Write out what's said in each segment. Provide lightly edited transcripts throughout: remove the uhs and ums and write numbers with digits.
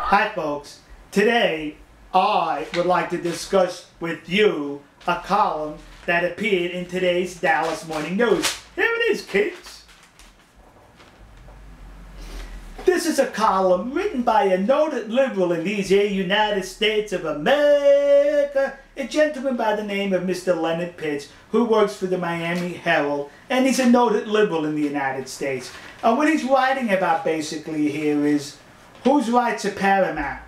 Hi folks, today I would like to discuss with you a column that appeared in today's Dallas Morning News. Here it is, kids. This is a column written by a noted liberal in these here United States of America, a gentleman by the name of Mr. Leonard Pitts, who works for the Miami Herald, and he's a noted liberal in the United States. And what he's writing about basically here is, whose rights are paramount?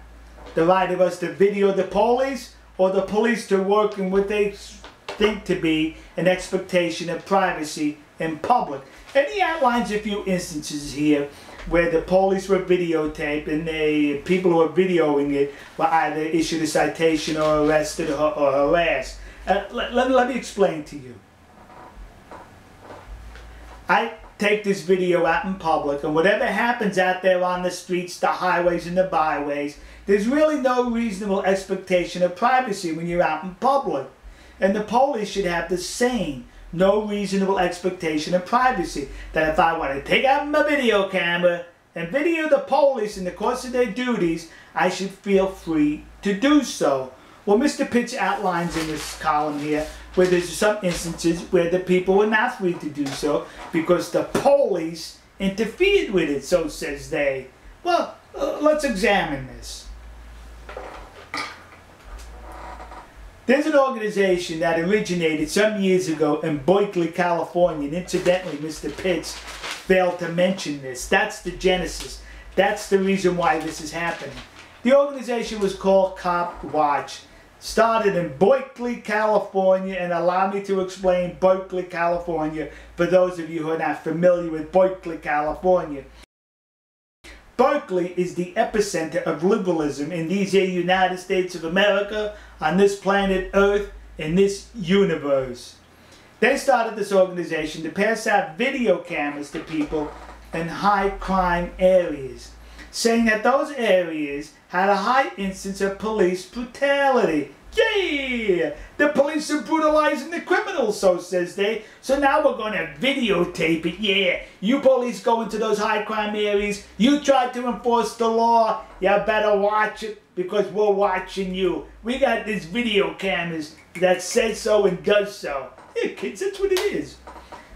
The right of us to video the police, or the police to work in what they think to be an expectation of privacy in public? And he outlines a few instances here where the police were videotaped and the people who were videoing it were either issued a citation or arrested or harassed. Let me explain to you. I take this video out in public, and whatever happens out there on the streets, the highways and the byways, there's really no reasonable expectation of privacy when you're out in public. And the police should have the same no reasonable expectation of privacy. That if I want to take out my video camera and video the police in the course of their duties, I should feel free to do so. Well, Mr. Pitts outlines in this column here where there's some instances where the people were not free to do so because the police interfered with it, so says they. Well, let's examine this. There's an organization that originated some years ago in Berkeley, California, and incidentally, Mr. Pitts failed to mention this. That's the genesis. That's the reason why this is happening. The organization was called comwatch. Started in Berkeley, California, and allow me to explain Berkeley, California for those of you who are not familiar with Berkeley, California. Berkeley is the epicenter of liberalism in these here United States of America, on this planet Earth, in this universe. They started this organization to pass out video cameras to people in high crime areas, saying that those areas had a high instance of police brutality. Yeah! The police are brutalizing the criminals, so says they. So now we're going to videotape it. Yeah, you police go into those high crime areas. You try to enforce the law. You better watch it because we're watching you. We got these video cameras that says so and does so. Yeah, kids, that's what it is.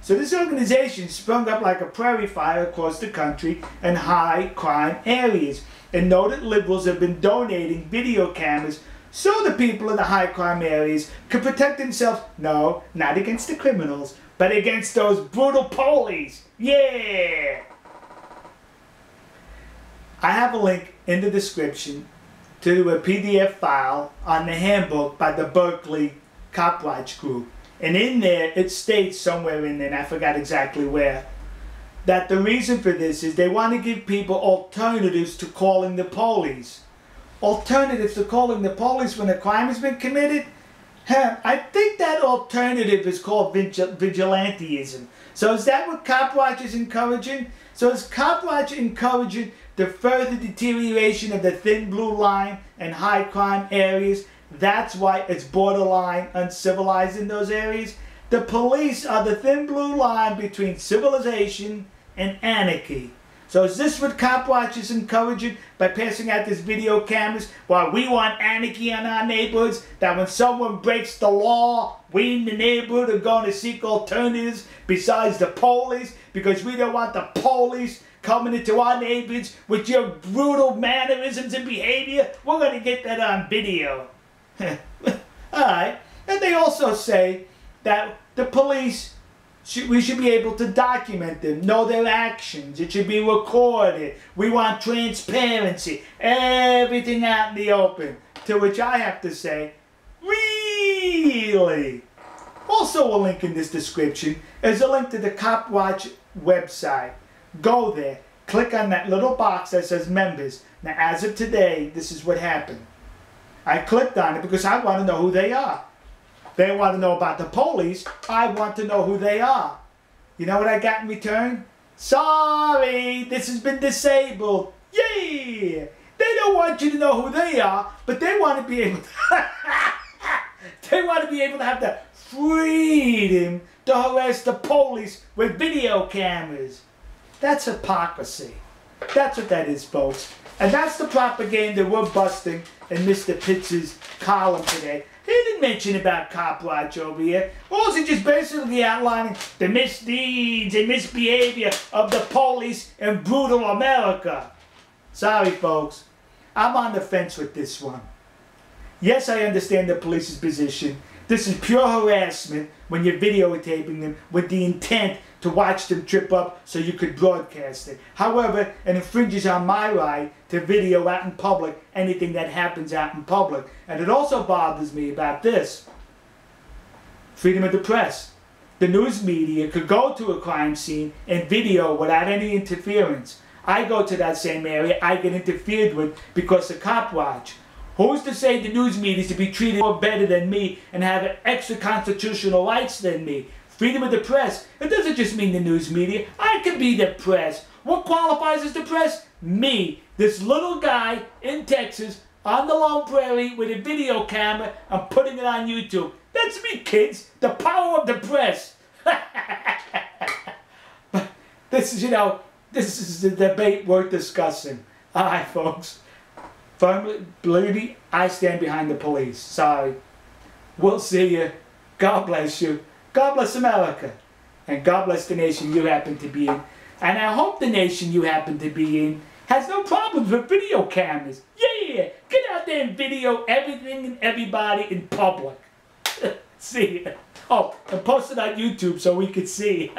So this organization sprung up like a prairie fire across the country in high crime areas. And noted liberals have been donating video cameras so the people in the high crime areas could protect themselves, no, not against the criminals, but against those brutal police. Yeah! I have a link in the description to a PDF file on the handbook by the Berkeley Comwatch group. And in there, it states somewhere in there, and I forgot exactly where, that the reason for this is they want to give people alternatives to calling the police. Alternatives to calling the police when a crime has been committed? I think that alternative is called vigilantism. So is that what Comwatch is encouraging? So is Comwatch encouraging the further deterioration of the thin blue line in high crime areas? That's why it's borderline uncivilized in those areas. The police are the thin blue line between civilization and anarchy. So is this what Comwatch is encouraging by passing out these video cameras? While we want anarchy in our neighborhoods, that when someone breaks the law, we in the neighborhood are going to seek alternatives besides the police, because we don't want the police coming into our neighborhoods with your brutal mannerisms and behavior. We're going to get that on video. Alright. And they also say that the police, we should be able to document them, know their actions. It should be recorded. We want transparency. Everything out in the open. To which I have to say, really? Also a link in this description is a link to the Comwatch website. Go there. Click on that little box that says members. Now as of today, this is what happened. I clicked on it because I want to know who they are. They want to know about the police. I want to know who they are. You know what I got in return? Sorry, this has been disabled. Yeah! They don't want you to know who they are, but they want to be able to they want to be able to have the freedom to harass the police with video cameras. That's hypocrisy. That's what that is, folks. And that's the propaganda we're busting in Mr. Pitts' column today. He didn't mention about Copwatch over here. Or is he just basically outlining the misdeeds and misbehavior of the police in brutal America? Sorry, folks. I'm on the fence with this one. Yes, I understand the police's position. This is pure harassment when you're videotaping them with the intent to watch them trip up so you could broadcast it. However, it infringes on my right to video out in public anything that happens out in public. And it also bothers me about this. Freedom of the press. The news media could go to a crime scene and video without any interference. I go to that same area, I get interfered with because of Copwatch. Who's to say the news media is to be treated more better than me and have extra constitutional rights than me? Freedom of the press. It doesn't just mean the news media. I can be the press. What qualifies as the press? Me. This little guy in Texas on the Lone Prairie with a video camera and putting it on YouTube. That's me, kids. The power of the press. But this is, this is a debate worth discussing. All right, folks. Firmly, believe me, I stand behind the police. Sorry. We'll see you. God bless you. God bless America. And God bless the nation you happen to be in. And I hope the nation you happen to be in has no problems with video cameras. Yeah! Get out there and video everything and everybody in public. See ya. Oh, and post it on YouTube so we can see.